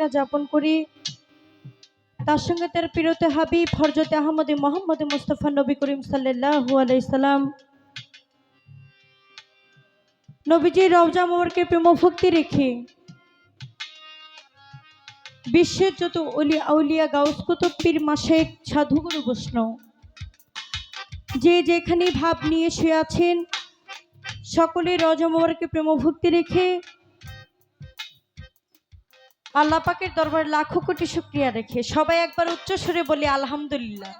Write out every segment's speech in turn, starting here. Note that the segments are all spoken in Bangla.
শুকরিয়া যাপন করি। তার সঙ্গে তার প্রিয়তে হাবিব হযরত আহমদে মোহাম্মদ মুস্তাফা নবী করিম সাল্লাল্লাহু আলাইহি সাল্লাম নবীজি রওজা মোবারকে প্রেম ভক্তি রেখে বিশ্বের যত অলি আউলিয়া গাউস কুতুব পীর মাশায়েখ সাধুগুরু বৈষ্ণব যে যেখানে ভাব নিয়ে শুয়ে আছেন সকলে রওজা মোবারকে প্রেম ভক্তি রেখে আল্লাহ পাকের দরবারে লাখো কোটি শুকরিয়া রেখে সবাই একবার উচ্চ সুরে বলি আলহামদুলিল্লাহ।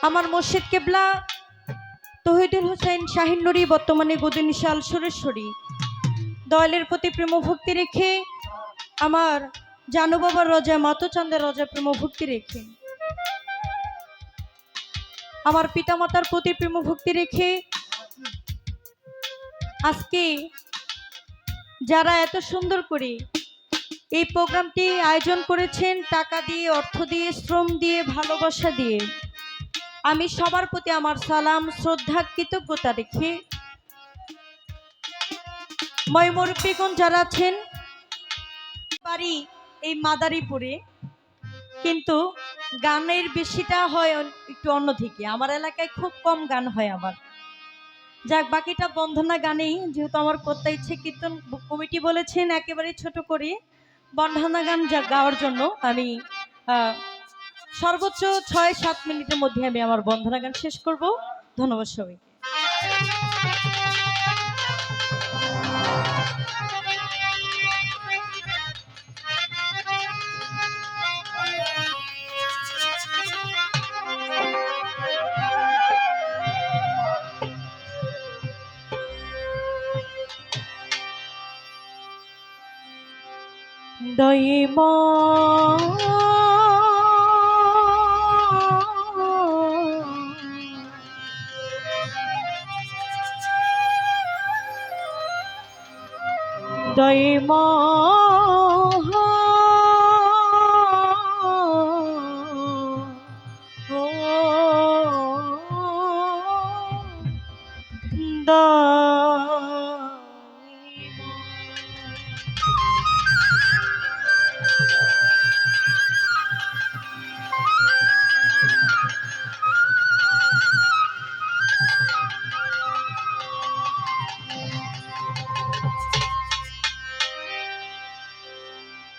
আমার মুর্শিদ কিবলা তৌহিদুল হোসেন শাহিন নুরি বর্তমানে গদিনিশাল সুরেশ্বরী দয়ালের প্রতি প্রেম ভক্তি রেখে আমার জানু বাবার রজা মাতোচাঁদের রজা প্রেম ভক্তি রেখে আমার পিতামাতার প্রতি প্রেম ভক্তি রেখে আজকে যারা এত সুন্দর করে এই প্রোগ্রামটি আয়োজন করেছেন টাকা দিয়ে, অর্থ দিয়ে, শ্রম দিয়ে, ভালোবাসা দিয়ে, আমি সবার প্রতি আমার সালাম শ্রদ্ধা কৃতজ্ঞতা রেখে ময়মুরব্বীগণ যারা আছেন বাড়ি এই মাদারীপুরে, কিন্তু গানের বেশিটা হয় একটু অন্যদিকে। আমার এলাকায় খুব কম গান হয় আমার। যাক, বাকিটা বন্ধনা গানেই, যেহেতু আমার করতে ইচ্ছে, কীর্তন কমিটি বলেছেন একেবারে ছোট করে বন্ধনা গান গাওয়ার জন্য আমি সর্বোচ্চ ৬-৭ মিনিটের মধ্যে আমি আমার বন্ধনা গান শেষ করব। ধন্যবাদ সবাই। দইমা দইমা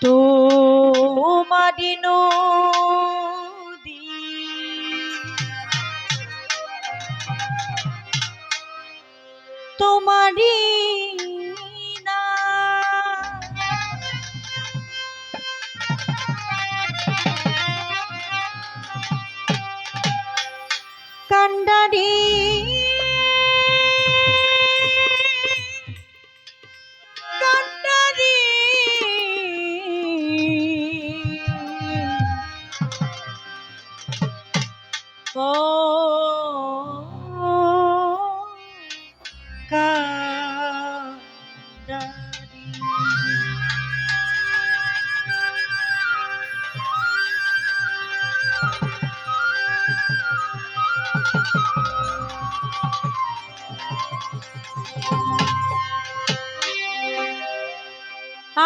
তোমারি নদী তোমারি না কান্ডারি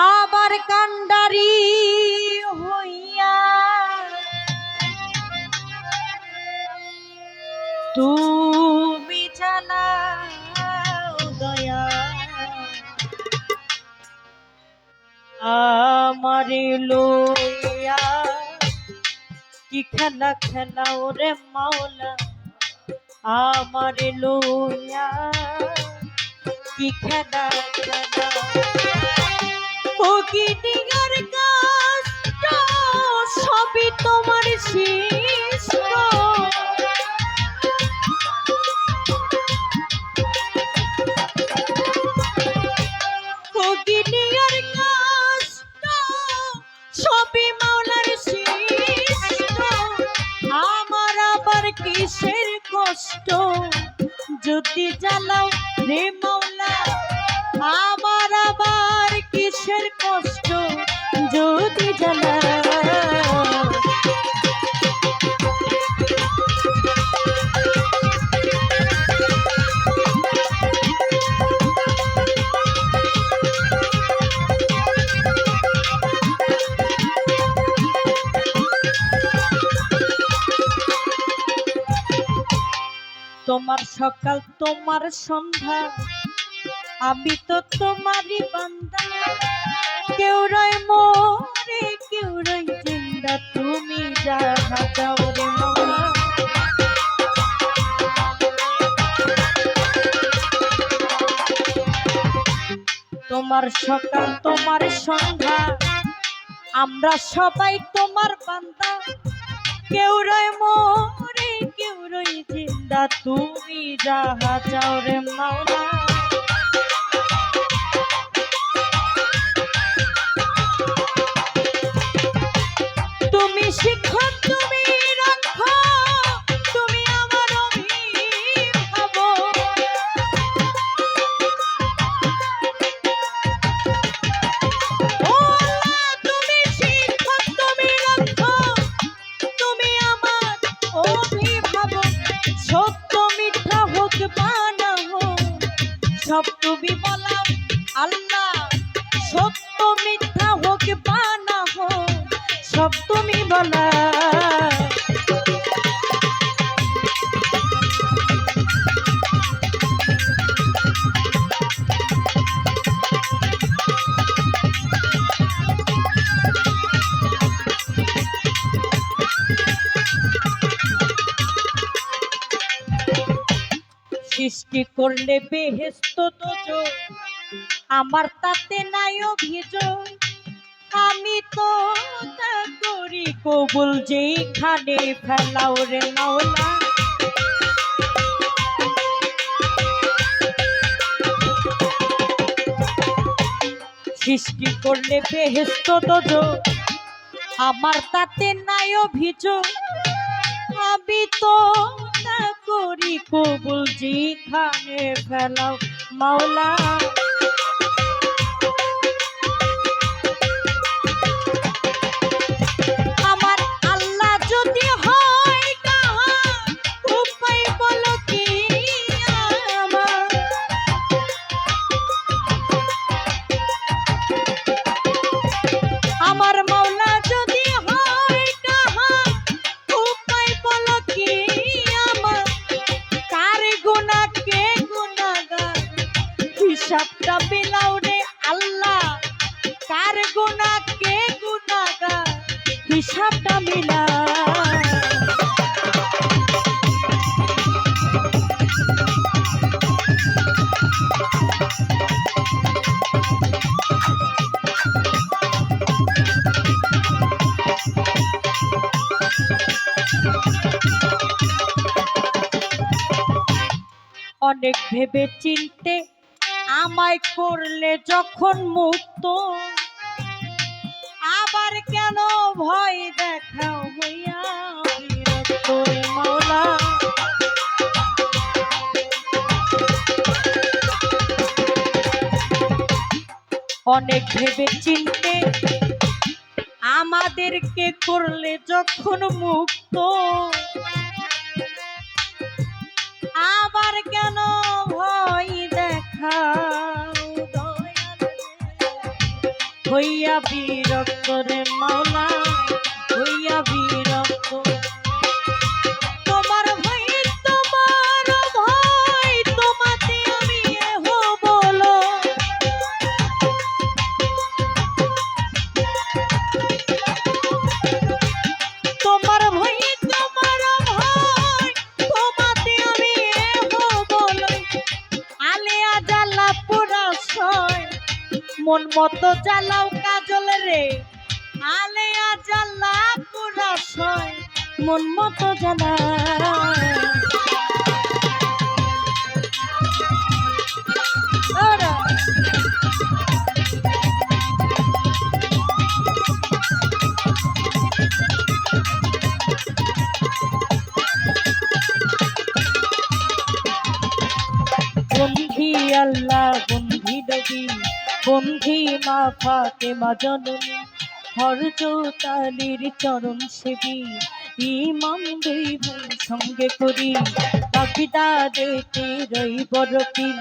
আবার কান্ডারি হইয়া তুমি চালাও দয়া আমারে লইয়া কি খেলা খেলাও রে মাওলা আমারে লইয়া কি খেলা খেলাও ও কি ডিগার কষ্ট সবই তোমার সৃষ্ট ও কি ডিগার কষ্ট সবই মাওলার সৃষ্ট আমার আবার কিসের কষ্ট যদি জ্বালাও রে মাওলা আমার আবার কিসের কষ্ট যদি জ্বালাও তোমার সকাল তোমার সন্ধ্যা আমি তো তোমারই বান্দা কেউ রয় মোরে কেউ রয় জিন্দা তুমি যাহা যাও রে মাওলা তোমার সকাল তোমার সন্ধ্যা আমরা সবাই তোমার বান্দা কেউ রয় মোরে কেউ রয় জিন্দা তুমি যাহা চাও রে মাওলা তুমি শিক্ষক তুমি রাখো তুমি আমার অভিভাবক ও আল্লাহ তুমি শিক্ষক তুমি রাখো তুমি আমার অভিভাবক সত্য মিথ্যা হোক বা না হোক সব তুমি বলা আল্লাহ সত্য মিথ্যা হোক বা না হোক সব তুমি বলা সৃষ্টি করলে বেহেশত দোজখ আমার তাতে নাই অভিযোগ আমি তো তা করি কবুল যেখানে ফেলাও রে মাওলা সৃষ্টি করলে বেহেশত দোজখ আমার তাতে নাই অভিযোগ আমি তো তা করি কবুল যেখানে ফেলাও মাওলা হিসাবটা বিলাও রে আল্লাহ কার গুনাহ কে গুনাহগার হিসাবটা মিলা অনেক ভেবে চিনতে আমায় করলে যখন মুক্ত আবার কেন ভয় দেখাও হইয়া বিরক্ত মাওলা অনেক ভেবে চিনতে আমাদেরকে করলে যখন মুক্ত আবার কেন ভয় দেখাও হইয়া বিরক্ত রে মাওলা হইয়া বিরক্ত তোমার ভয় তোমাতে আমি এহো বলো তোমার ভয় তোমাতে আমি এহো বলো আলিয়া জ্বালা পুরাশয় মন মতো জ্বালাও কাজল রে আলেয়া জ্বালা পুরাশয় মন মতো জ্বালা বন্ধি আল্লাহ বন্ধি নবী বন্ধি মা ফাতেমা জননী হযরত আলীর চরণ সেবী ইমাম দুই ভাই সঙ্গে করি বাগদা দেতে রইব রকির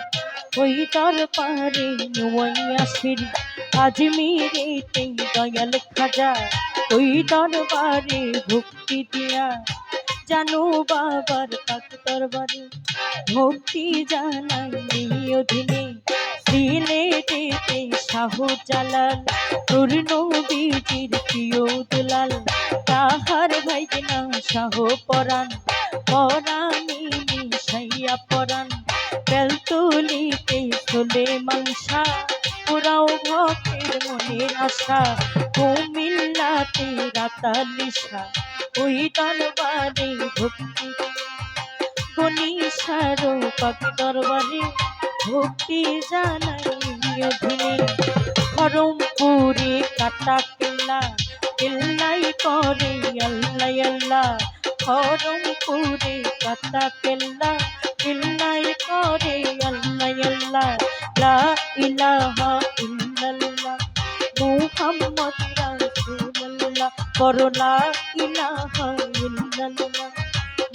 ওই তার পারে নওয়াইয়াসির আজমিরেতে দয়াল খাজা ওই দরবারে ভক্তি দিয়া জানু বাবার পাক দরবারে ভক্তি জানাই অধীনে সিলেটেতে শাহজালাল নূর নবীজির প্রিয় দুলাল তাহার ভাইনা শাহ পরাণ পরাণী মিশাইয়া পরাণ বেলতুলিতে সুলেমান শাহ পুরাও ভক্তের মনের আশা কুমিল্লাতে রাতালিশা ওই দরবারে ভক্তি গণিসার পাক দরবারে ভক্তি জানাই অধীনে খরমপুরে কাটা কেল্লা কেল্লাই করে আল্লাহ আল্লাহ খরমপুরে কাটা কেল্লা কেল্লাই করে আল্লাহ আল্লাহ লা ইলাহা ইল্লাল্লাহ মুহাম্মদ রাসূলুল্লাহ করো লা ইলাহা ইল্লাল্লাহ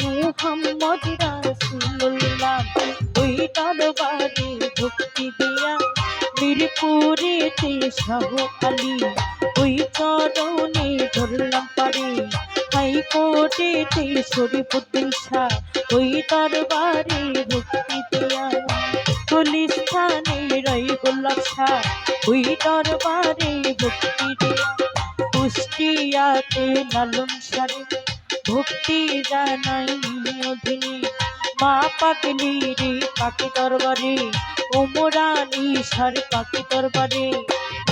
মুহাম্মদ রাসূলুল্লাহ ওই দরবারে ভক্তি দিয়া মিরপুরেতে শাহ আলী ওই চরণে ধরলাম পারে হাইকোর্টেতে শরীফুদ্দিন শাহ ওই দরবারে ভক্তি দিয়া গুলিস্তানে রইগুল্লাহ শাহ ওই দরবারে ভক্তি দিয়া কুষ্টিয়াতে লালন সারে ভক্তি জানাই অধীনে মা পাগলি রে পাকি দরবারে ওমরানি সার পাকি দরবারে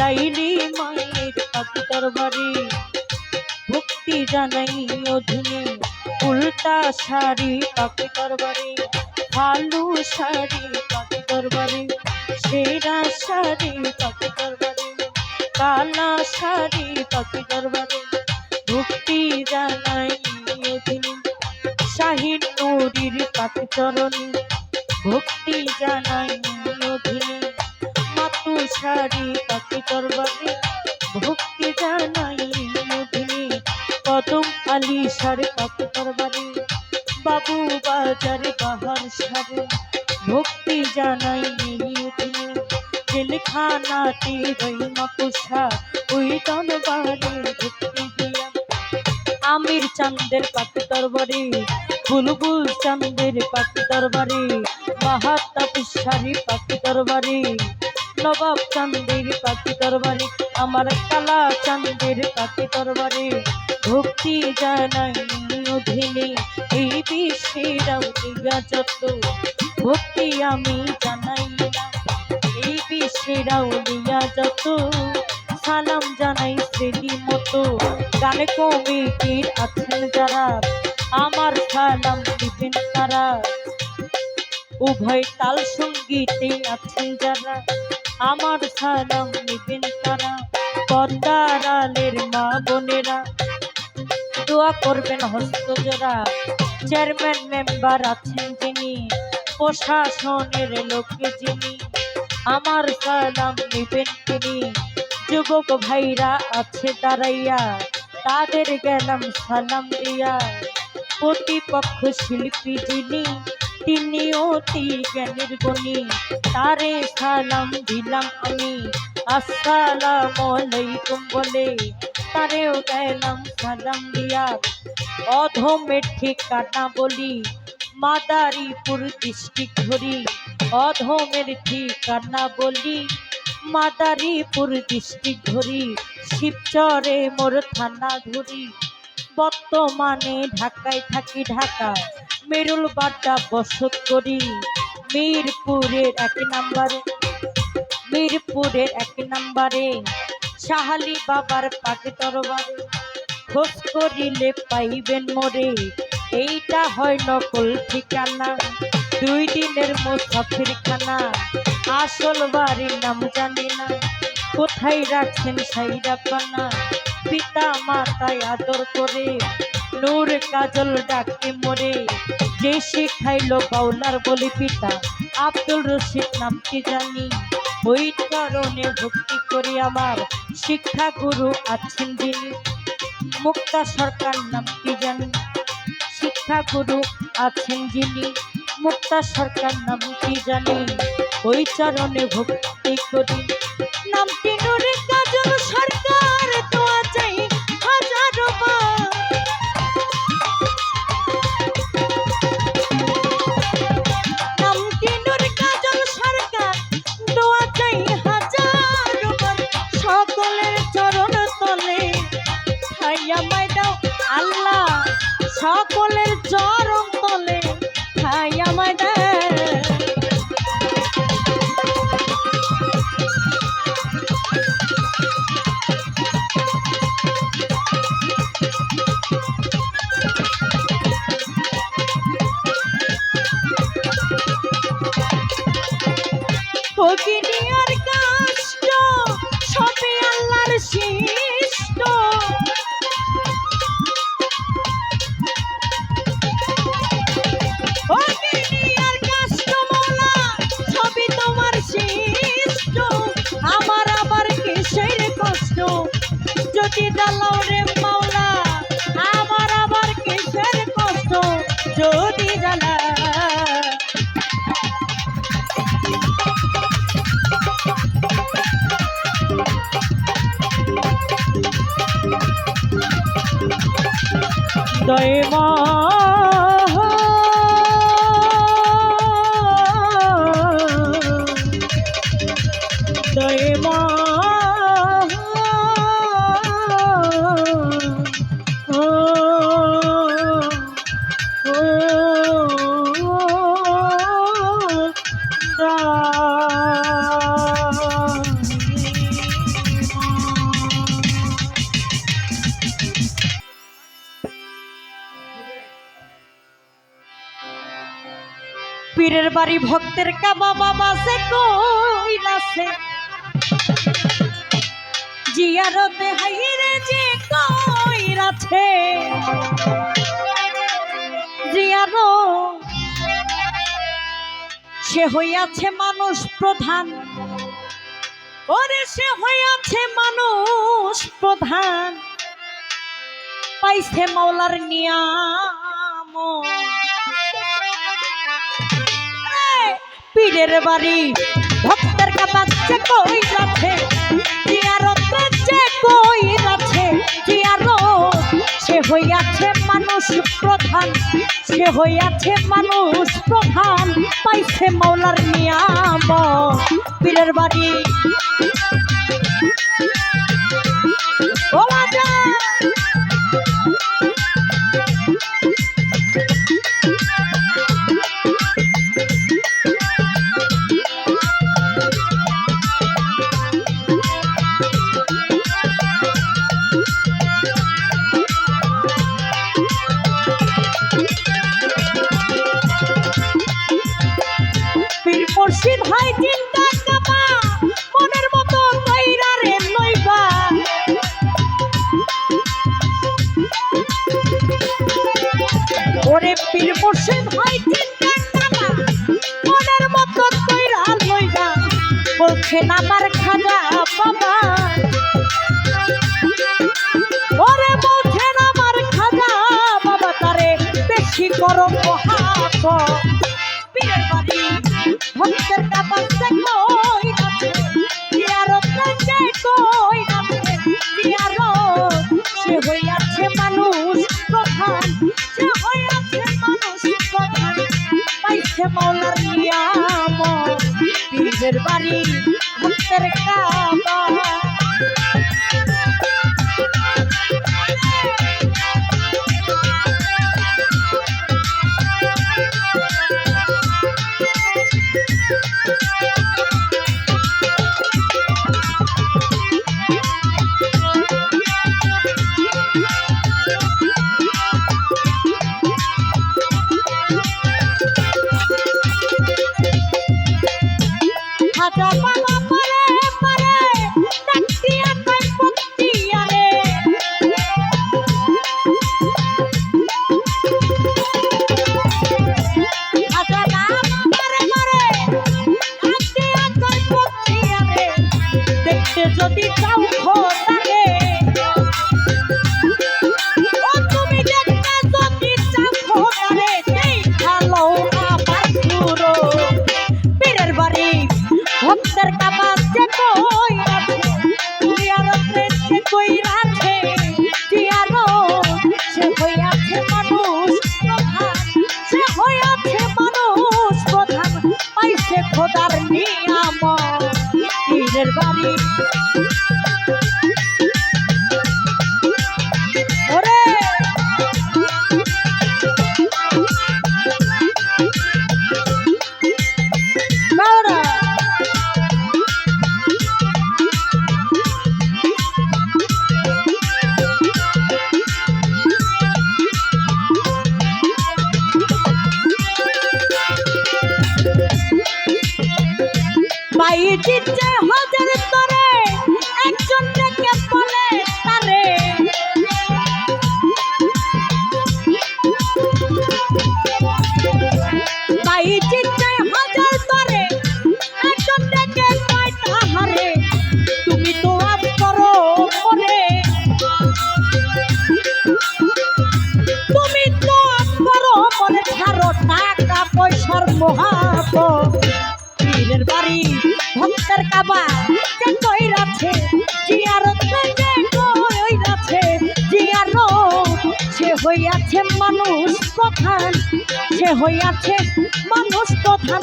লাইলি মায়ের পাকি দরবারে ভক্তি জানাই অধীনে উল্টা শাড়ি পাকি দরবারে ভালু শাড়ি পাকি দরবারে সেরা শাড়ি পাকি দরবারে কালা শাড়ি পাকি দরবারে ভক্তি জানাই অধীনে শাহিন নুরির পাকি চরণে ভক্তি জানাই অধীনে মাতু শাড়ি পাকি দরবারে ভক্তি জানাই অধীনে কদম আলী সারে পাকি দরবারে বাবু বাজারে বাহার সারে ভক্তি জানাই অধীনে জেলখানাতে রহিমা পোষা ওই দরবারে ভক্তি দিয়া আমির চাঁদের পাকি দরবারে বুলবুল চাঁদের পাকি দরবারে মাহাত্মা পিসারি পাকি দরবারে নবাব চাঁদের পাকি দরবারে আমার কালা চাঁদের পাকি দরবারে ভক্তি জানাই অধীনে এই বিশ্বের আউলিয়া যত ভক্তি আমি জানাই না এই বিশ্বের আউলিয়া যত সালাম জানাই শ্রেণী মতো গানে কমিটির আছেন যারা আমার সালাম দিবেন তারা উভয় তাল সঙ্গীতে আছেন যারা আমার সালাম নিবেন তারা পর্দার আলের মা বোনেরা দোয়া করবেন হস্তজোড়া চেয়ারম্যান মেম্বার আছেন যিনি প্রশাসনের লোকে যিনি আমার সালাম নিবেন তিনি যুবক ভাইরা আছে দাঁড়াইয়া তাদের গেলাম সালাম দিয়া প্রতিপক্ষ শিল্পী যিনি তিনি অতি জ্ঞানের গুণী তারে সালাম দিলাম আমি আসসালামু আলাইকুম বলে তারেও গেলাম সালাম দিয়া অধমের ঠিকানা বলি মাদারীপুর ডিস্ট্রিক্ট ধরি অধমের ঠিকানা বলি মাদারীপুর ডিস্ট্রিক্ট ধরি শিবচরে মোর থানা ধরি বর্তমানে ঢাকায় থাকি ঢাকা মেরুল বাড্ডা বসত করি মিরপুরের এক নম্বরে শাহালি বাবার পাকি দরবারে খোঁজ করিলে পাইবেন মোরে এইটা হয় নকল ঠিকানা 2 দিনের মুসাফির খানা আসল বাড়ির নাম জানি না কোথায় রাখছেন সাইরা পানা পিতা মাতায় আদর করে নূর কাজল ডাকে মোরে যে শিখাইলো বাউলার বলি পিতা আব্দুল রশিদ নাম কি জানি ওই কারণে ভক্তি করি আমার শিক্ষা গুরু আছেন যিনি মুক্তা সরকার নাম কি জানি শিক্ষা গুরু আছেন যিনি মুক্তা সরকার নাম কি জানি ওই চরণে ভক্তি করি নামটি নূর কাজল সরকার দোয়া চাই হাজারো বার সকলের চরণ তলে ঠাই আমায় দেয়। ভগিনী আর কাষ্ট সবে আল্লাহর সৃষ্ট, ভগিনী আর কাষ্ট মৌলা সবই তোমার সৃষ্ট। আমার আবার কিসের কষ্ট যদি জ্বালাও রে মাওলা, আমার আবার কিসের কষ্ট যদি জ্বালা। দয়মা দয়মা পীরের বাড়ি ভক্তের কাবা বাবা সে কইরাছে, জিয়ারতে হাইরে যে কইরাছে, জিয়ারত সে হইয়াছে মানুষ প্রধান, ওরে সে হইয়াছে মানুষ প্রধান, পাইছে মাওলার নিয়াম। পীরের বাড়ি ভক্তের কাছে কইরাছে, জিয়ারত যে কইরাছে, জিয়ারত সে হইয়াছে মানুষ প্রধান, সে হইয়াছে মানুষ প্রধান, পাইছে মাওলার নিয়াম। পীরের বাড়ি ও রাজা মুর্শিদ ভাই চিন্তা কাবা মনের মতো কইরা রে লইবা, ওরে পীর মুর্শিদ ভাই চিন্তা কাবা মনের মতো কইরা লইবা, বলছেন আমার খাজা বাবা, ওরে বলছেন আমার খাজা বাবা, তারে বেশি করো মহাক। পীরের বাড়ি ভক্তের কাছে কইরাছে, জিয়ারত যে কইরাছে, জিয়ারত সে হইয়াছে মানুষ প্রধান, সে হইয়াছে মানুষ প্রধান, পাইছে মাওলার নিয়াম। পীরের বাড়ি ভক্তের কাবা খাজা বাবা পারে পারে বাইজি যে হাজার তরে একজন ডেকে বলে তারে বাইজি যে হাজার তরে একজন ডেকে কয় তাহারে তুমি তো আপ করো মনে তুমি তো আপ করো মনে ছাড়ো টাকা পয়সার মহাপ পীরের বাড়ি ভক্তের কাবা যে কইরাছে জিয়ারত যে কইরাছে জিয়ারত সে হইয়াছে মানুষ প্রধান সে হইয়াছে মানুষ প্রধান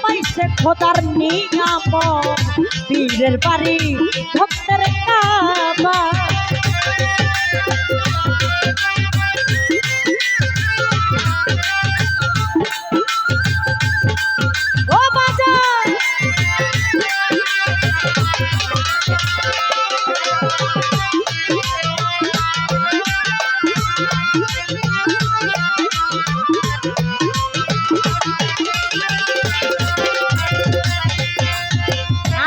পাইছে খোদার নিয়ামত পীরের বাড়ি ভক্তের কাবা ও বাজার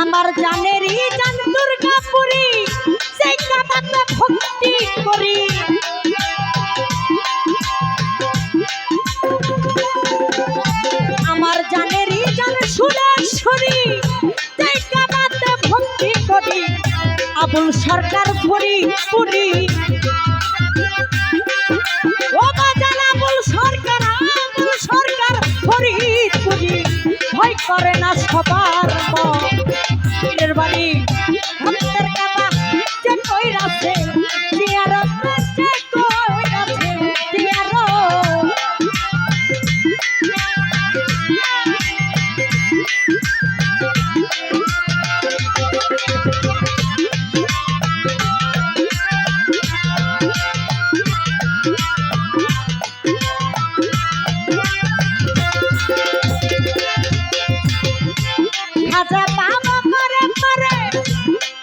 আমার জানেরই জান দুর্গাপুরি সেই কাবাতে ভক্তি করি আমার জানেরই জান সুরেশ্বরী সেই কাবাতে ভক্তি করি আবুল সরকার ভরি পুরি ও বাজার আবুল সরকার ভরি পুরি ভয় করে না সবার পীরের বাড়ি ভক্তের কাবা যে কইরাছে জিয়ারত যে কইরাছে জিয়ারত খাজা বাবা মরে মরে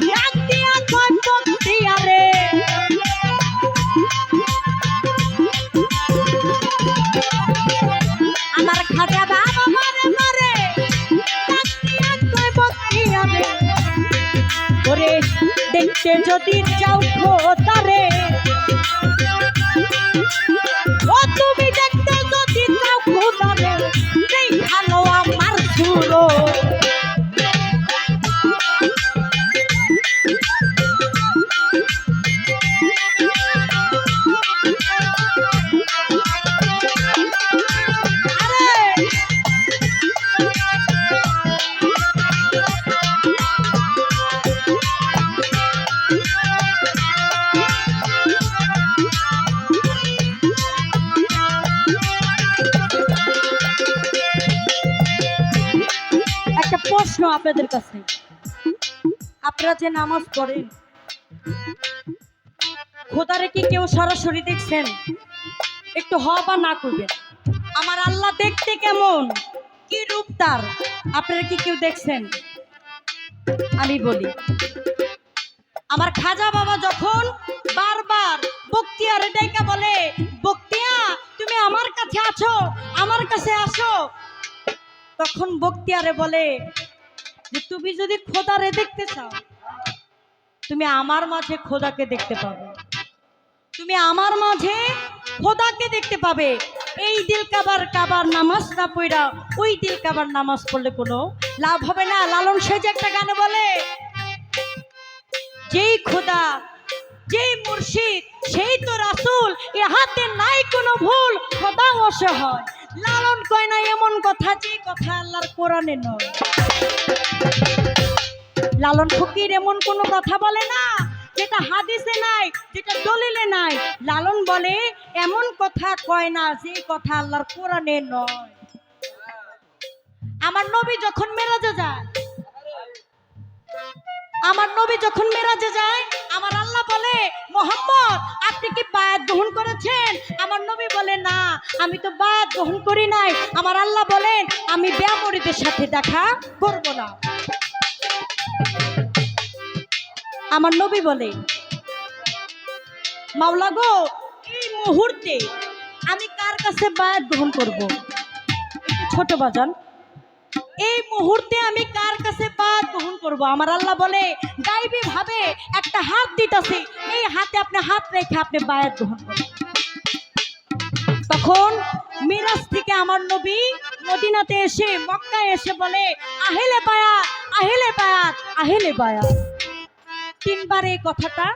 ডাক দিয়া কয় বক্তিয়া রে আমার খাজা বাবা মরে মরে ডাক দিয়া কয় বক্তিয়া রে ওরে দেখতে যদি যাও খোদারে ও তুমি দেখতে যদি যাও খোদারে দেখানো আমার সুরো একটা প্রশ্ন আপনাদের কাছে আপনারা যে নামাজ পড়েন খোদারে কি কেউ সরাসরি দেখছেন একটু হ বা না করবেন আমার আল্লাহ দেখতে কেমন কি রূপ তার আপনারা কি কেউ দেখছেন আমি বলি আমার খাজা বাবা যখন বারবার বক্তিয়ারে ডাইকা বলে বক্তিয়া তুমি আমার কাছে আছো আমার কাছে আসো তখন বক্তিয়ারে বলে যে তুমি যদি খোদারে দেখতে চাও তুমি আমার মাঝে খোদাকে দেখতে পাবে তুমি আমার মাঝে খোদাকে দেখতে পাবে এই দিল কাবার নামাজ না পড়া ওই দিল কাবার নামাজ পড়লে কোনো লাভ হবে না লালন সাহেব একটা গানে বলে যেই খোদা যেই মুর্শিদ সেই তো রাসূল ইহাতে নাই কোনো ভুল খোদা অসহায় লালন কয় না এমন কথা যে কথা আল্লাহর কোরআনে নয় লালন ফকির এমন কোনো কথা বলে না যেটা হাদিসে নাই যেটা দলিলে নাই লালন বলে এমন কথা কয় না যে কথা আল্লাহর কোরআনে নয় আমার নবী যখন মেরাজে যায় আমার আল্লাহ বলে মুহাম্মদ আপনি কি বায়াত গ্রহণ করেছেন আমার নবী বলে না আমি তো বায়াত গ্রহণ করি নাই আমার আল্লাহ বলেন আমি বেয়ামরিদের সাথে দেখা করব না আমার নবী বলে মাওলা গো এই মুহূর্তে আমি কার কাছে বায়াত গ্রহণ করব ছোট বাজান এই মুহূর্তে আমি কার কাছে বায়াত গ্রহণ করব? আমার আল্লাহ বলে গাইবী ভাবে একটা হাত দিতেছি, এই হাতে আপনি হাত রেখে আপনি বায়াত গ্রহণ করুন। তখন মিরাজ থেকে আমার নবী মদিনাতে এসে মক্কায় এসে বলে আহেলে বায়াত, আহেলে বায়াত, আহেলে বায়াত। তিনবার এই কথাটা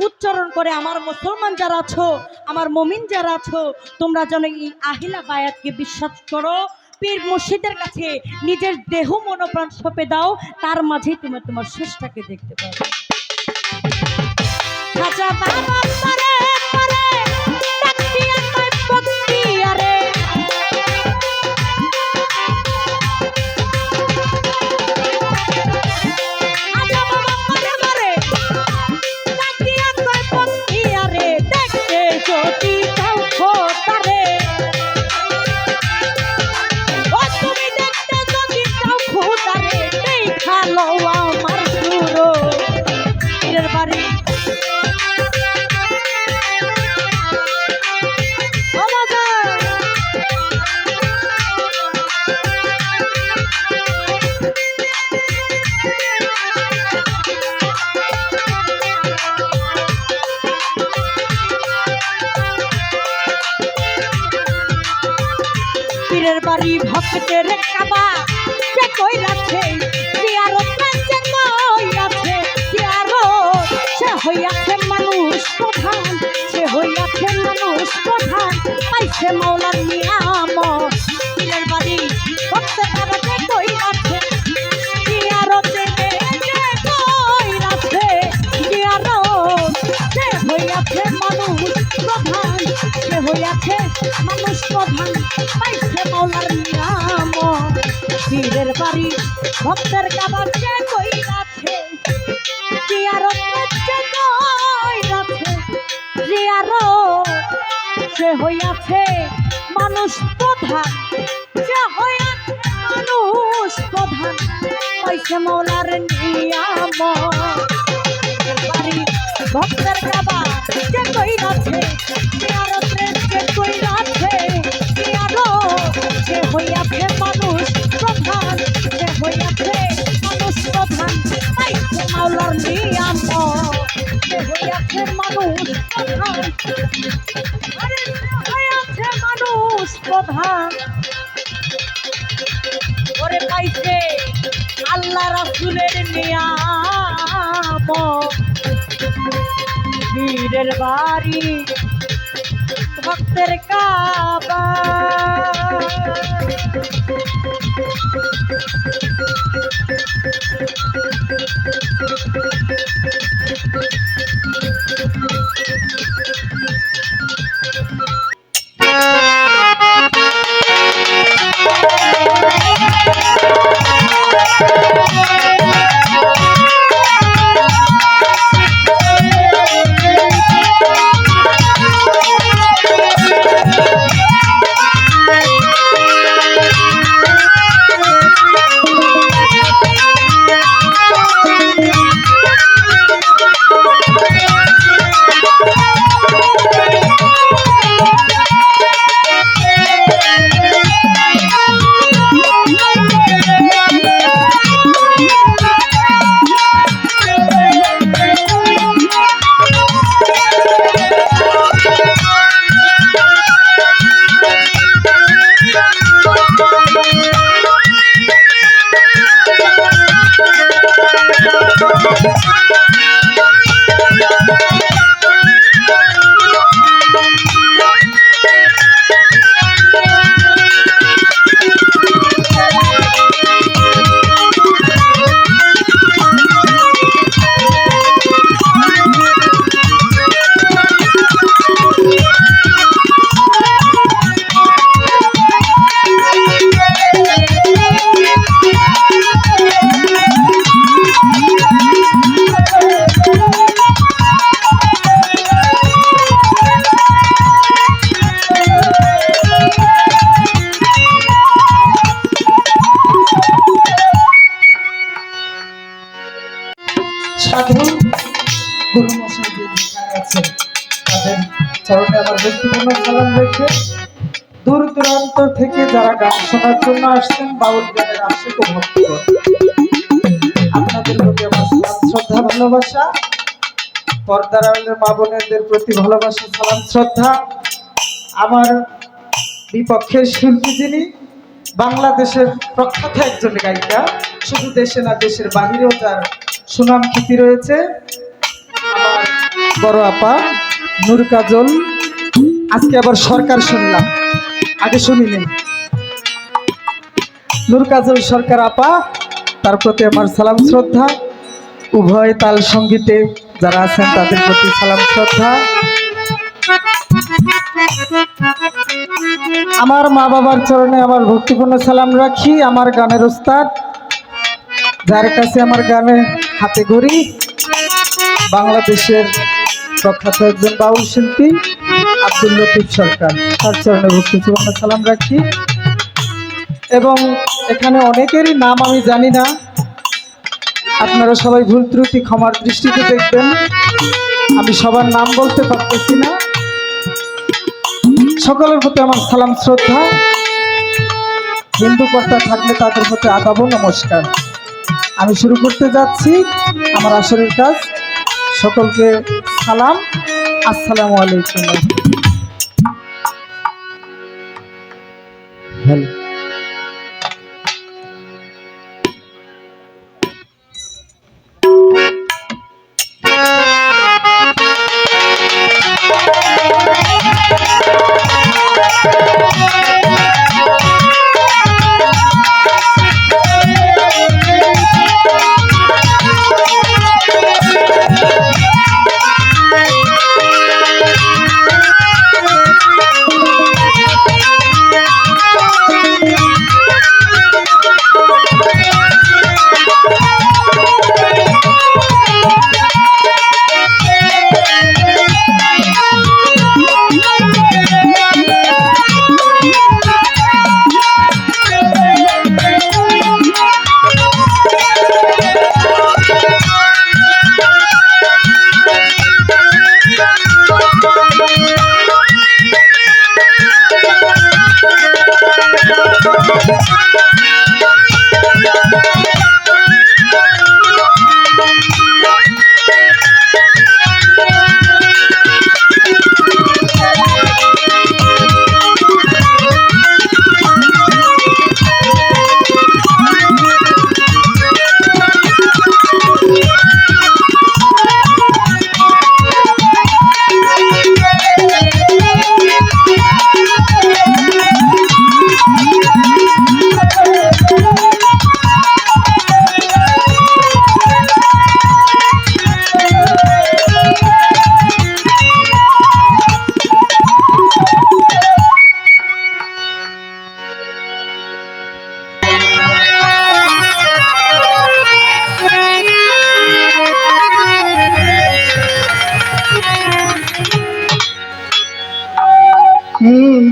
উচ্চারণ করে আমার মুসলমান যারা আছো, আমার মুমিন যারা আছো, তোমরা যেন এই আহিলা বায়াতকে বিশ্বাস করো, পীর মুর্শিদের কাছে নিজের দেহ মনোপ্রাণ সঁপে দাও, তার মাঝেই তুমি তোমার শেষটাকে দেখতে পাবে। খাজা বাবা পারে পারে তাকিয়া কয় পতিয়া রে, খাজা বাবা পারে পারে তাকিয়া কয় পতিয়া রে, দেখতে যদি তাও খোদারে, ও তুমি দেখতে যদি তাও খোদারে, দেখা লও আমার সুরো। পীরের বাড়ি পীরের বাড়ি ভক্তের কাবা, সে কই রাখে জিয়ারত, সে কই আছে জিয়ারত, সে হইয়াছে মানুষ প্রধান, সে হইয়াছে মানুষ প্রধান, পাইছে মাওলার নিয়ামত। পীরের বাড়ি ভক্তের কাবা, সে কই রাখে জিয়ারতে, সে কই রাখে জিয়ারত, সে হইয়াছে মানুষ প্রধান, সে হইয়াছে মানুষ প্রধান, পাইছে মাওলার নিয়ামত। পীরের বাড়ি ভক্তের কাবা, সে কই রাখে জিয়ারত, সে কই রাখে জিয়ারত, সে হইয়াছে মানুষ প্রধান, সে হইয়াছে মানুষ প্রধান, পাইছে মাওলার নিয়ামত। বাড়ি ভক্তের কাবা, সে কই রাখে জিয়ারত, সে কই রাখে জিয়ারত, সে হইয়াছে মানুষ প্রধান, সে হইয়াছে মানুষ প্রধান, পাইছে মাওলার নিয়ামত। সে হইয়াছে মানুষ প্রধান, আরে সে হইয়াছে মানুষ প্রধান, ওরে পাইছে আল্লাহ রাসূলের নিয়ামত। পীরের বাড়ি ভক্তের কাবা, সাধু গুরু মশাই যে যেখানে আছেন তাদের চরণে আমার ব্যক্তিগত সালাম রেখে দূর দূরান্ত থেকে যারা গান শোনার জন্য আসছেন, বাউল গানের আশিক ও ভক্তগণ, আপনাদের প্রতি আমার সালাম শ্রদ্ধা ভালোবাসা। পর্দার আড়ালের মা বোনেদের প্রতি ভালোবাসা, সালাম শ্রদ্ধা। আমার বিপক্ষের শিল্পী যিনি বাংলাদেশের প্রখ্যাত একজন গায়িকা, শুধু দেশে না দেশের বাহিরেও যার সুনাম খ্যাতি রয়েছে, আমার বড় আপা নূর কাজল। আজকে আবার সরকার শুনলাম, আগে শুনিনি। নূর কাজল সরকার আপা, তার প্রতি আমার সালাম শ্রদ্ধা। উভয় তাল সঙ্গীতে যারা আছেন তাদের প্রতি সালাম শ্রদ্ধা। আমার মা বাবার চরণে আমার ভক্তিপূর্ণ সালাম রাখি। আমার গানের উস্তাদ, যার কাছে আমার গানের হাতে ঘড়ি, বাংলাদেশের প্রখ্যাত একজন বাউল শিল্পী আব্দুল লতিফ সরকার, তার চরণে ভক্তিপূর্ণ সালাম রাখি। এবং এখানে অনেকেরই নাম আমি জানি না, আপনারা সবাই ভুল ত্রুটি ক্ষমার দৃষ্টিতে দেখবেন, আমি সবার নাম বলতে পারতেছি না। সকলের প্রতি আমার সালাম শ্রদ্ধা। হিন্দু কর্তা থাকলে তাদের প্রতি আদাব নমস্কার। আমি শুরু করতে যাচ্ছি আমার আসরের কাজ। সকলকে সালাম, আসসালামু আলাইকুম। হ্যালো।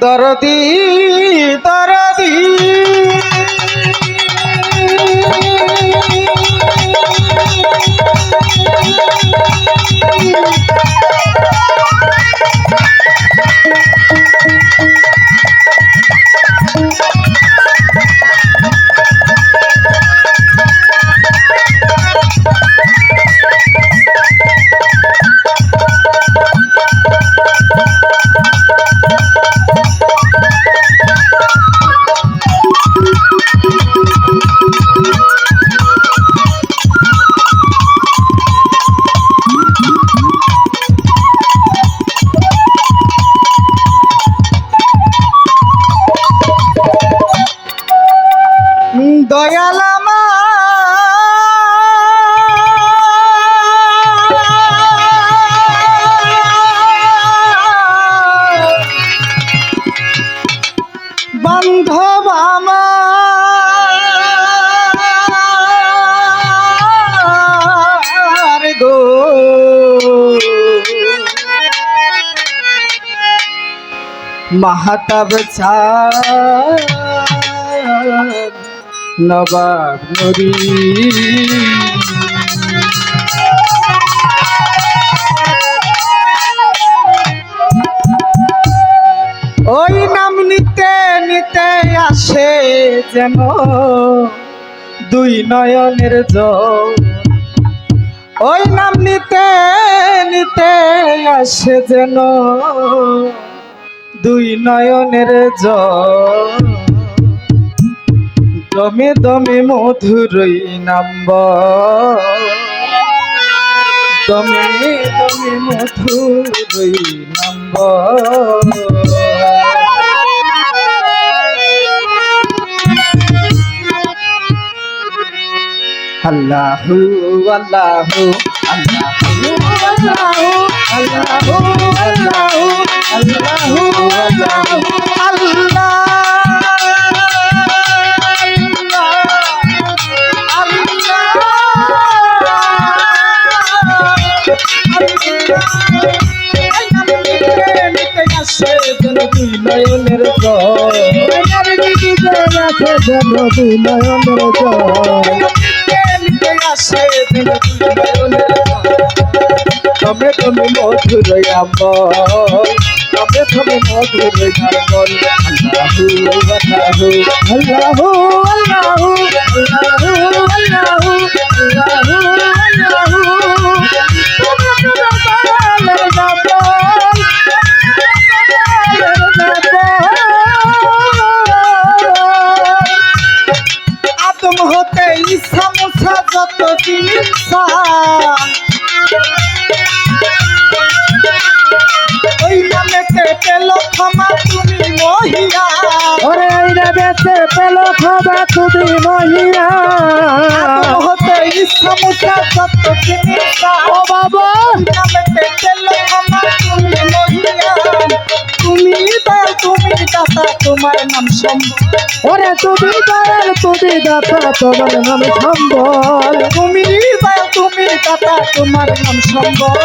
দরদি দরদি দয়ালামা বান্ধব আমার গো, মাহাতাব নবাব নুরি ওই নাম নিতে নিতে আসে যেন দুই নয়নের জল, ওই নাম নিতে নিতে আসে যেন দুই নয়নের জল, দমে দমে মধুরই নাম্ব, দমে দমে মধুরই নাম্ব। আল্লাহু আল্লাহু আল্লাহু আল্লাহু আল্লাহু আল্লাহু আল্লাহু আল্লাহু দুই নয়নের জল, দুই নয়নের জল, তবে তুমি মধুর আম্বল, তবে তুমি মধুর আম্বল। আল্লাহু আল্লাহু আল্লাহু আল্লাহু আল্লাহু আল্লাহু আদম হতে ঈসা মুসা যত ইনসান, ওই নামেতে পেল ক্ষমা তুমি মহিয়া, ওরে ওই নামেতে পেল ক্ষমা তুমি মহিয়া। আদম হতে ঈসা মুসা যত ইনসান, ও বাবা নামেতে পেল ক্ষমা তুমি মহিয়া। তুমি দয়াল তুমি দাতা তোমার নাম সম্বল, ওরে তুমি দয়াল তুমি দাতা তোমার নাম সম্বল, তুমি দয়াল তুমি দাতা তোমার নাম সম্বল,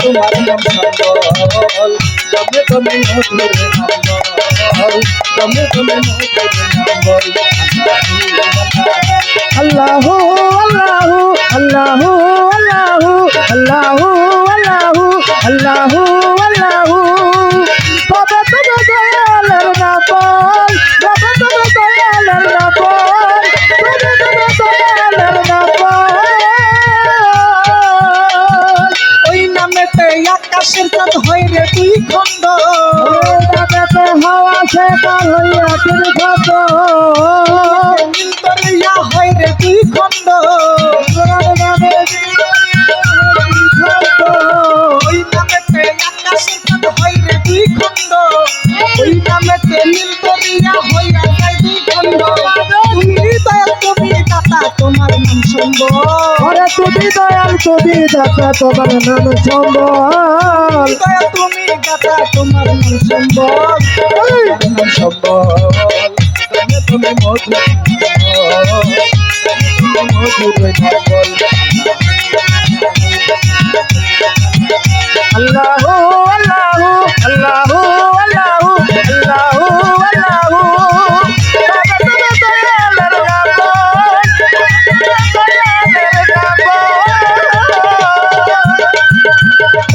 তোমার নাম সম্বল। তবে তুমি মধুর নাম্বল, তবে তুমি মধুর নাম্বল। আল্লাহু আল্লাহু আল্লাহু আল্লাহু আল্লাহু আল্লাহু আল্লাহু আল্লাহু তবে তুমি দয়ালের নাম্বল, তবে তুমি দয়ালের নাম্বল, তবে তুমি দয়ালের নাম্বল। ওই নামেতে আকাশের চাঁদ হয় রে দুই খণ্ড, ওই নামেতে হাওয়া সে কাল হইয়া তিন খণ্ড, দরিয়া হয় রে দুই খণ্ড, ওই নামেতে আকাশের চাঁদ হয় রে দুই খণ্ড, ওই নামেতে নীল দরিয়া হইয়া যায় দুই খণ্ড। তুমি দয়াল তুমি দাতা তোমার নাম সম্বল, ওরে তুমি দয়াল তুমি দাতা তোমার নাম সম্বল, দয়াল তুমি দাতা তোমার নাম সম্বল, নাম সম্বল। তুমি মধুর মধুর নাম্বল। আল্লাহু আল্লাহু আল্লাহু আল্লাহু আল্লাহু আল্লাহু তবে তুমি দয়ালের নাম্বল, দয়ালের নাম্বল।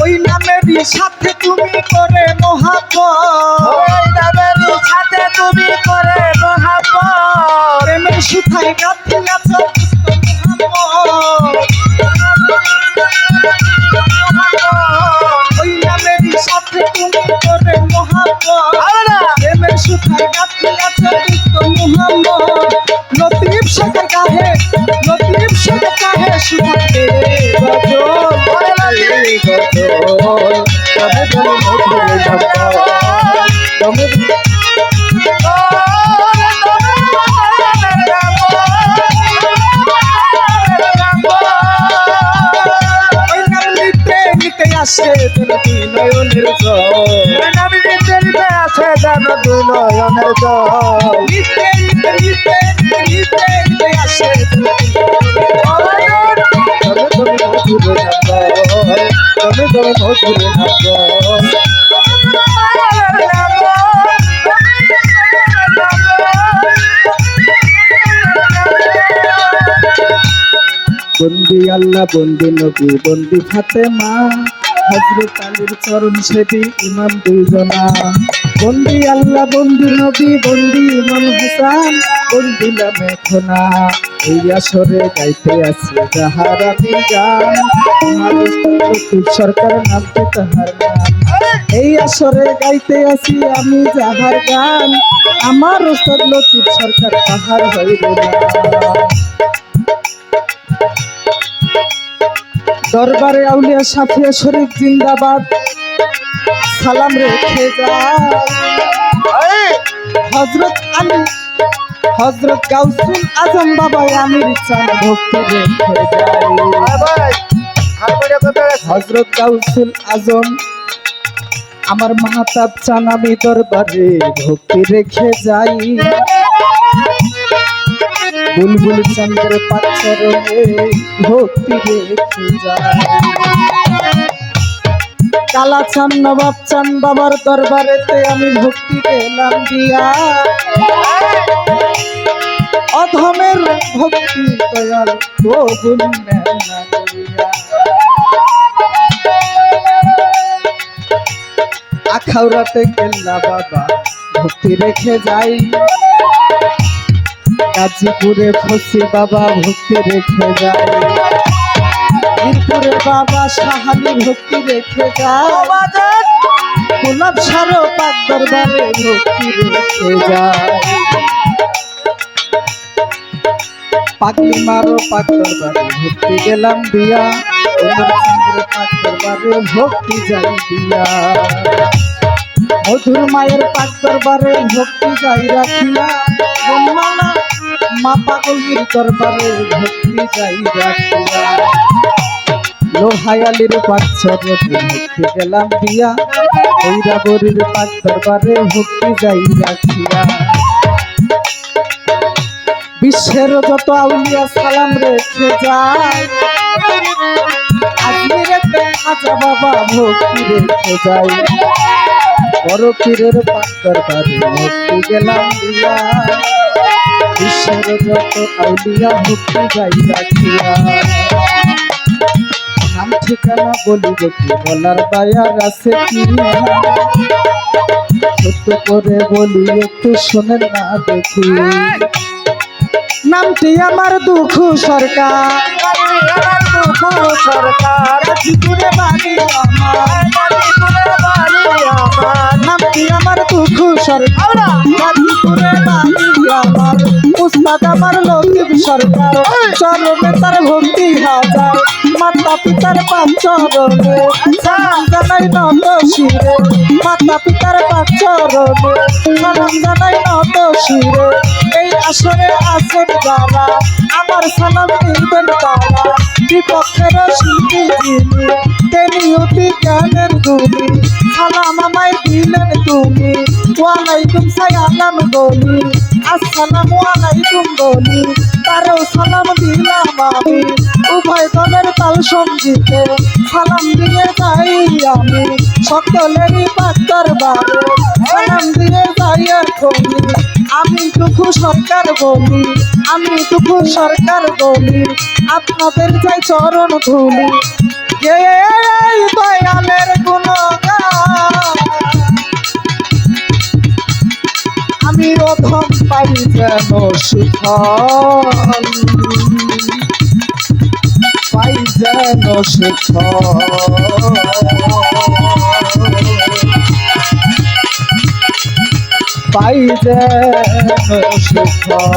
ওই নামেরই সাথে তুমি করে মহাব্বত, ওই নামেরই সাথে তুমি করে মহাব্বত, প্রেমের সুথায় গাঁথি আছো ওই নামেরই সাথে তুমি করে মহাব্বত, প্রেমের সুথায় গাঁথি আছো মুহাম্মদ। লতিফ শেখের কাহে, লতিফ শেখের কাহে সুথাকে গজল, গজল তবে তুমি মধুর নাম্বল, তবে আসে দুই নয়নের জল, আমি নিতে নিতে আসে যেন দুই নয়নের জল, নিতে নিতে নিতে নিতে নিতে আসে তবে তুমি মধুর নাম্বল, তবে তুমি মধুর নাম্বল। বন্দি আল্লাহ বন্দি নবী বন্দি ফাতেমা, হযরত আলীর চরণ সেবী ইমাম দুইজনা, বন্দি আল্লাহ বন্দি নবী বন্দি ইমাম হাসান বন্দিলাম এখনা এই আসরে গাইতে আছি যাহার আমি গান লতিফ সরকার নামটি তাহার নাম এই আসরে গাইতে আছি আমি যাহার গান আমার ওস্তাদ লতিফ সরকার তাহার হইল না দরবারে আউলিয়া সাফিয়া শরীফ জিন্দাবাদ সালাম রেখে যায় হযরত আলী হযরত গাউসুল আজম বাবা আমির চাঁদ ভক্তি রেখে যায় হযরত গাউসুল আজম আমার মাহতাব চান আমি দরবারে ভক্তি রেখে যাই বুলবুল চন্দ্র পাচরণে ভক্তি রেখে যায় কালা চান নবাব চান বাবার দরবারেতে আমি ভক্তি গেলাম দিয়া অধমের ভক্তি দয়াল কবুল নেন না করিয়া আখাউড়াতে কেল্লা বাবা ভক্তি রেখে যাই গাজীপুরে ফসি বাবা ভক্তি রেখে যায় মিরপুরে বাবা সাহানি ভক্তি রেখে যায় গোলাপ সারো পাক দরবারে ভক্তি রেখে যায় পাগলি মারো পাক দরবারে ভক্তি গেলাম দিয়া পাক দরবারে ভক্তি যাই দিয়া মধুর মায়ের পাক দরবারে ভক্তি যাই রাখিয়া বনমালা মা পাগলির দরবারে ভক্তি যাই রাখিয়া লোহায়ালির পাক চরণে ভক্তি গেলাম দিয়া ঐরাবরীর পাক দরবারে ভক্তি যাই রাখিয়া বিশ্বের যত আউলিয়া সালাম রেখে যায় আজমিরেতে খাজা বাবা ভক্তি রেখে যায় বড় পীরের পাক দরবারে ভক্তি গেলাম দিয়া বিশ্বের যত আউলিয়া ভক্তি যাই রাখিয়া নাম ঠিকানা বলিব কি বলার বায়ার আছে কি ছোট্ট করে বলি একটু শোনেন না দেখি নামটি আমার দুঃখ সরকার গাজীপুরে বাড়ি আমার নামটি আমার দুঃখ সরকার গাজীপুরে বাড়ি আমার উস্তাদ আমার লতিফ সরকার চরণে তার ভক্তি হাজার মাতা পিতার পাঁচ চরণে সালাম জানাই নত শিরে মাতা পিতার পাঁচ চরণে সালাম জানাই নত শিরে এই আসরে আছেন যারা আমার সালাম দিবেন তারা বিপক্ষের শিল্পী যিনি তিনি অতি জ্ঞানের গুণী সালাম আমায় দিলেন তুমি ওয়ালাইকুম সালাম বলি আসসালামু আলাইকুম বলি তারও সালাম দিলাম আমি উভয় দলের তাল সঙ্গীতে সালাম দিয়ে যাই আমি সকলেরই পাক দরবারে সালাম দিয়ে যাই এখনই আমি টুকু সরকার বলি আমি টুকু সরকার বলি আপনাদের যাই চরণ ধুলি কে এই দয়ালের গুণগান আমি অধম পাই যেন সুফল পাই যেন সুফল পাই যেন সুফল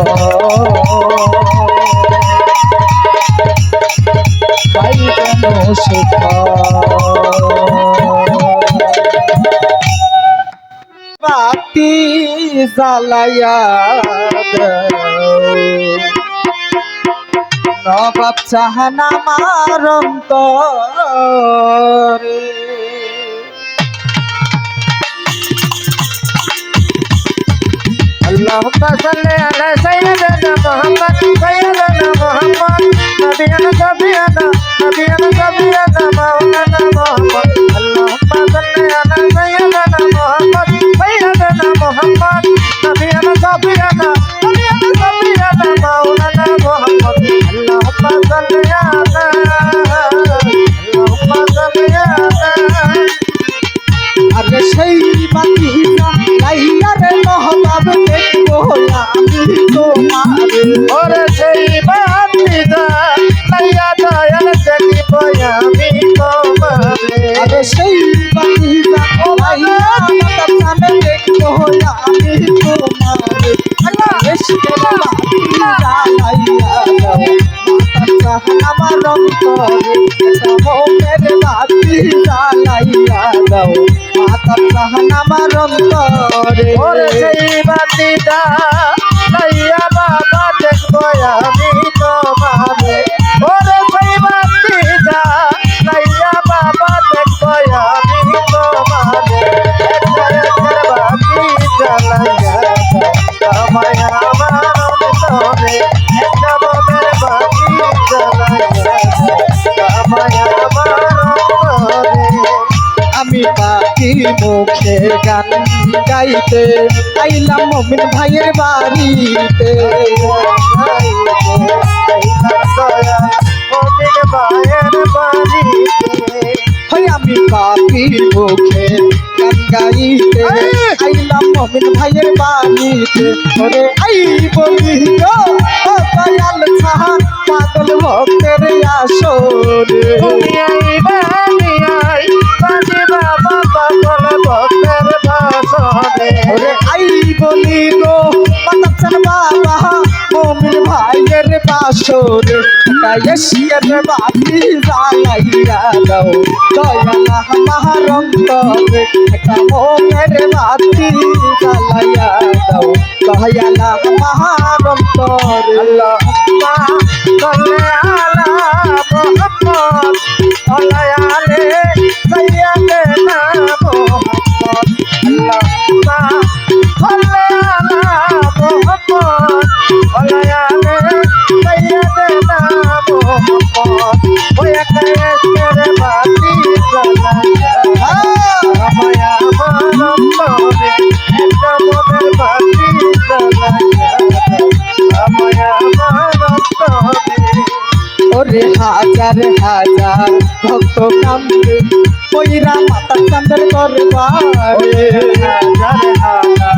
পাই যেন বাতি জ্বালাইয়া নবাব চাহানা আমার অন্তরে اللهم صل على سيدنا محمد سيدنا محمد نبينا شفيعنا نبينا شفيعنا مولانا محمد اللهم صل على سيدنا محمد سيدنا محمد نبينا شفيعنا نبينا شفيعنا مولانا محمد اللهم صل على اللهم صل على আরে সেই বাতি ওরে সেই বাতিটা লাইয়া দয়াল দেখিব আমি তোমারে আরে সেই বাতি জানাইয়া মাতার সামনে দেখবো আমি তোমারে এসকে বাতি জ্বালাইয়া দাও মাতার জাহান আমার অন্তরে মোমের বাতি জ্বালাইয়া দাও মাতার জাহান আমার অন্তরে ওরে সেই বাতিটা লাইয়া বাবা দেখবো আমি তোমারে ওরে সেই বাতিটা লাইয়া বাবা দেখবো আমি তোমারে বাতি জ্বালাইয়া আমায় আমার অন্তরে একটা মনের বাতি জ্বালাইয়া আমায় আমার অন্তরে আমি পাখি মুখে গান গাইতে আইলাম মমিন ভাইয়ের বাড়িতে হই আমি পাখি মুখে গান গাইতে আইলাম মমিন ভাইয়ের বাড়িতে ওরে আই বলি গো ও দয়াল সাহান পাগল ভক্তের আসরে ওরে আই বলি গো পাতাচ্ছেন বাবা মমিন ভাইয়ের বাসরে কায়েশিয়ার বাতি জ্বালাইয়া দাও দয়ালা আমার অন্তরে একটা মোমের বাতি জ্বালাইয়া দাও দয়ালা আমার অন্তরে আল্লাহুম্মা সাল্লি আলা মুহাম্মদ আলাইহি সাইয়্যিদানা মুহাম্মদ আল্লাহুম্মা সাল্লি আলা মুহাম্মদ আলাইহি সাইয়্যিদানা মুহাম্মদ ওই একের বাতি জ্বালাইয়া আমায় আমার অন্তরে একটা মনের বাতি জ্বালাইয়া আমায় আমার অন্তরে ওরে হাজার হাজার ভক্ত কান্দে ওইরা মাতা চাঁদের দরবারে হাজার হাজার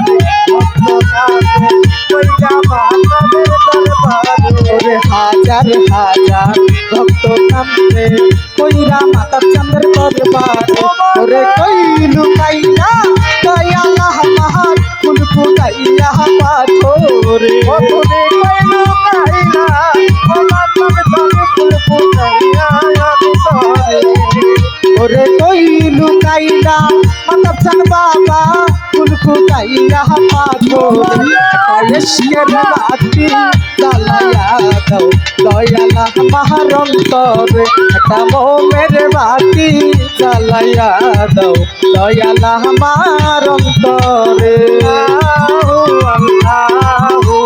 ভক্ত কাঁদে কইরা বাবাদের দরবারে ওরে হাজার হাজার ভক্ত কান্দে ওইরা মাতা চাঁদের দরবারে ওরে কইলু কাইলা দয়ালা আমার ফুল ফুটাইয়া পাথরে ও তুমি কইলু কাইলা ও মাতম তুমি ফুল ফুটাইয়া আমি তোরে ওরে কইলু কাইলা মাতা চান বাবা ফুল ফুটাইয়া পাথরে কায়েশিয়ার বাতি জ্বালাইয়া দাও দয়ালা আমার অন্তরে একটা মোমের বাতি জ্বালাইয়া দাও দয়ালা আমার অন্তরে আল্লাহু আল্লাহু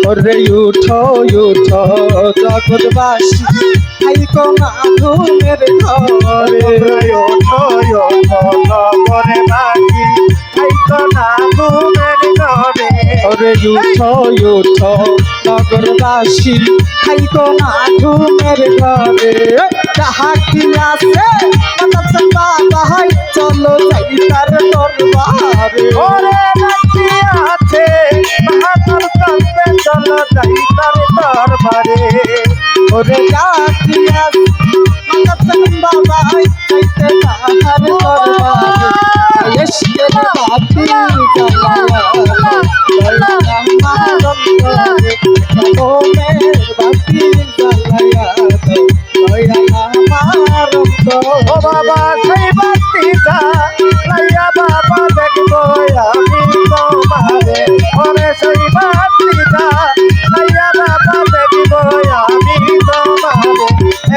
ওরে উঠো উঠো জগৎবাসী আইকো না ঘুমের ঘরে করে বাকি খাইতো না ঘুমের ঘরে ওরে উঠো উঠো নগরবাসী আইকো না ঘুমের ঘরে যাহা কি আছে বাবা হাই চলো যাই তার দরবারে ওরে রাখি আছে বাহাদুর কাছে চলো যাই তার দরবারে ওরে যাকি আছে বাবা হাই চাইতে তাহার দরবারে এসকে বাতি জ্বালায়া আমার অন্তরে মোমের বাতি জ্বালায়া দয়া আমার অন্তরে ও বাবা সেই বাতিটা লাইয়া বাবা দেখবো আমি তোমারে ওরে সেই বাতিটা লাইয়া বাবা দেখবো আমি তোমারে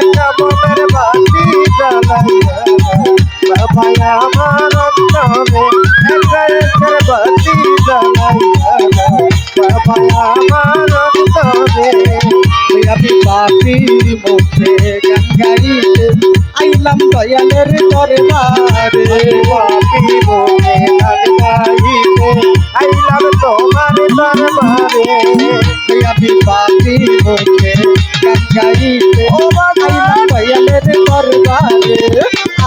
একটা মনের বাতি জ্বালাইয়া বাবা আমার অন্তরে পাপি মুখে গান গাইতে আইলাম দয়ালের দরবারে পাপি মুখে গান গাইতে আইলাম তোমার দরবারে আমি পাপি মুখে গান গাইতে আইলাম দয়ালের দরবারে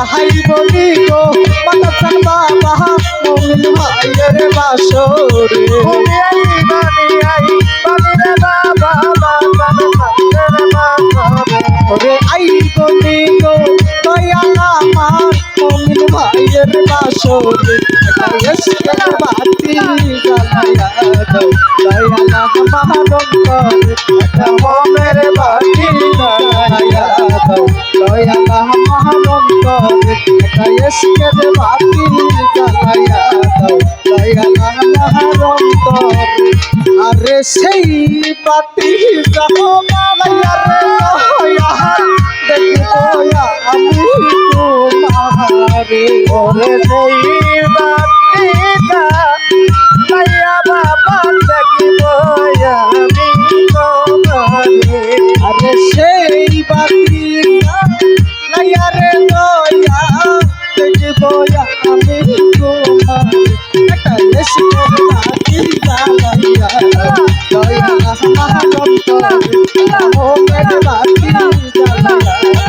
আহাই বলি গো মাতাসান বাবা মমিন ভাইয়ের বাসরে তুমি আই বানি রে বাবা বাতান সান্দের বাসরে ওরে আই বলি গো দয়াল আমার মমিন ভাইয়ের বাসরে এসকের বাতি জ্বালায়া দাও দয়াল আমার অন্তরে একটা মোমের বাতি জ্বালায়া দাও দয়াল আমার অন্তরে এসকের বাতি জ্বালায়া দাও দয়াল আমার অন্তরে আরে সেই বাতি জ্বালায়া রে দয়াল দেখবো আমি তোমারে ওরে সেই বাতিটা লাইয়া বাবা দেখিব আমি তোমারে আরে সেই বাতি লাইয়া রে দয়া দেখবো আমি তোমার একটা এসে বাতি জ্বালাইয়া দয়া আমার অন্তরে ও মেরে বাতি জ্বালাইয়া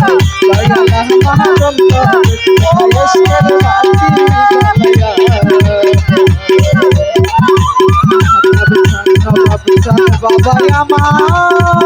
দয়া আমার অন্তরে ও এসে বাতি জ্বালাইয়া বাবা আমার